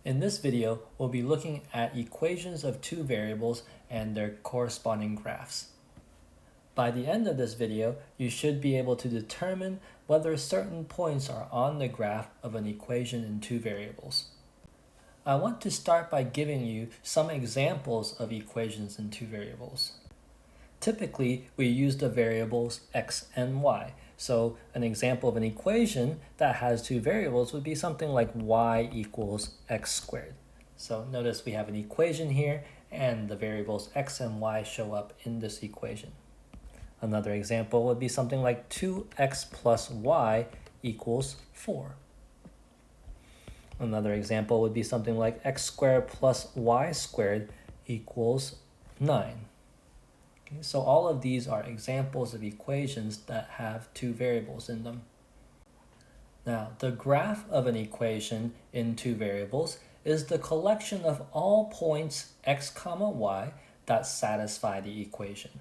In this video, we'll be looking at equations of two variables and their corresponding graphs. By the end of this video, you should be able to determine whether certain points are on the graph of an equation in two variables. I want to start by giving you some examples of equations in two variables. Typically, we use the variables x and y. So an example of an equation that has two variables would be something like y equals x squared. So notice we have an equation here, and the variables x and y show up in this equation. Another example would be something like 2x plus y equals 4. Another example would be something like x squared plus y squared equals 9. Okay, so all of these are examples of equations that have two variables in them. Now, the graph of an equation in two variables is the collection of all points x, y that satisfy the equation.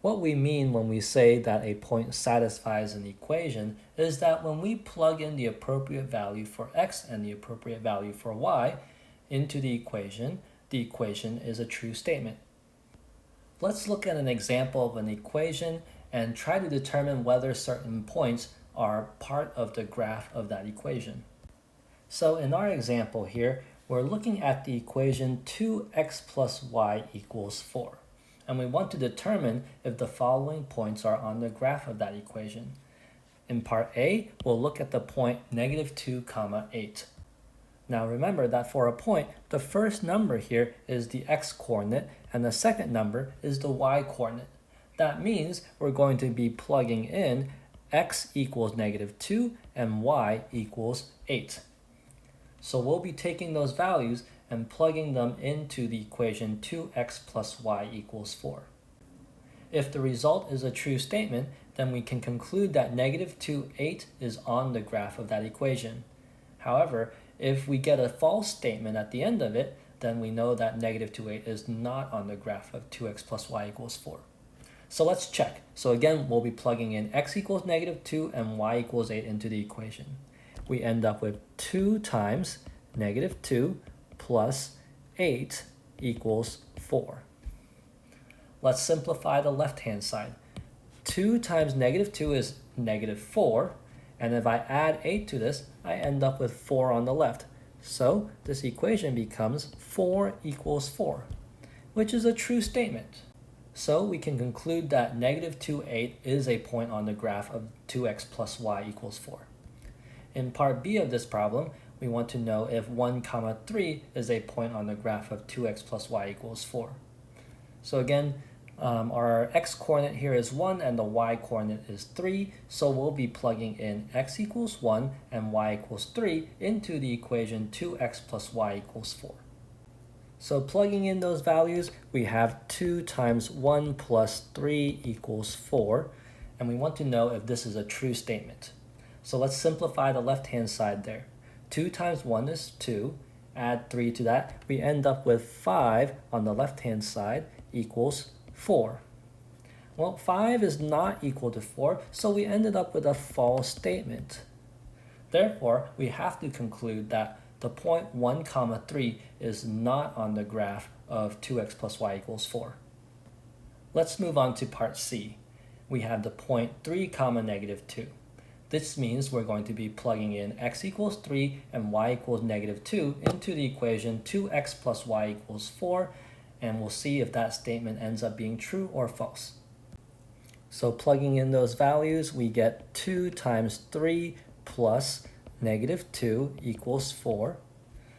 What we mean when we say that a point satisfies an equation is that when we plug in the appropriate value for x and the appropriate value for y into the equation is a true statement. Let's look at an example of an equation and try to determine whether certain points are part of the graph of that equation. So in our example here, we're looking at the equation 2x plus y equals 4. And we want to determine if the following points are on the graph of that equation. In part A, we'll look at the point -2, 8. Now remember that for a point, the first number here is the x-coordinate and the second number is the y-coordinate. That means we're going to be plugging in x equals -2 and y equals 8. So we'll be taking those values and plugging them into the equation 2x plus y equals 4. If the result is a true statement, then we can conclude that -2, 8 is on the graph of that equation. However, if we get a false statement at the end of it, then we know that -2, 8 is not on the graph of 2x plus y equals 4. So let's check. So again, we'll be plugging in x equals -2 and y equals 8 into the equation. We end up with 2 times -2 plus 8 equals 4. Let's simplify the left-hand side. 2 times -2 is -4, and if I add 8 to this, I end up with 4 on the left. So this equation becomes 4 equals 4, which is a true statement. So we can conclude that -2, 8 is a point on the graph of 2x plus y equals 4. In part B of this problem, we want to know if 1, 3 is a point on the graph of 2x plus y equals 4. So again, our x-coordinate here is 1 and the y-coordinate is 3, so we'll be plugging in x equals 1 and y equals 3 into the equation 2x plus y equals 4. So plugging in those values, we have 2 times 1 plus 3 equals 4, and we want to know if this is a true statement. So let's simplify the left-hand side there. 2 times 1 is 2, add 3 to that, we end up with 5 on the left-hand side equals 4. Well, 5 is not equal to 4, so we ended up with a false statement. Therefore, we have to conclude that the point 1, 3 is not on the graph of 2x plus y equals 4. Let's move on to part C. We have the point 3, -2. This means we're going to be plugging in x equals 3 and y equals -2 into the equation 2x plus y equals 4, and we'll see if that statement ends up being true or false. So plugging in those values, we get 2 times 3 plus -2 equals 4.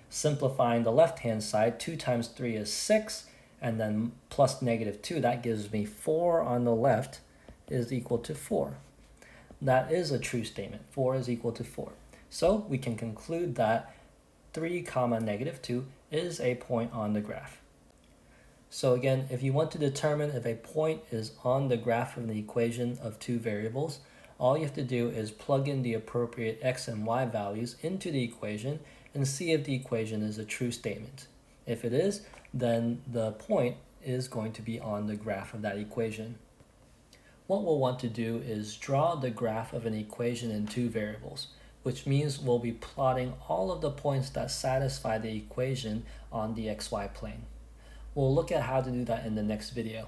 Simplifying the left-hand side, 2 times 3 is 6, and then plus -2, that gives me 4 on the left is equal to 4. That is a true statement. 4 is equal to 4. So we can conclude that 3, -2 is a point on the graph. So again, if you want to determine if a point is on the graph of the equation of two variables, all you have to do is plug in the appropriate x and y values into the equation and see if the equation is a true statement. If it is, then the point is going to be on the graph of that equation. What we'll want to do is draw the graph of an equation in two variables. which means we'll be plotting all of the points that satisfy the equation on the xy plane. We'll look at how to do that in the next video.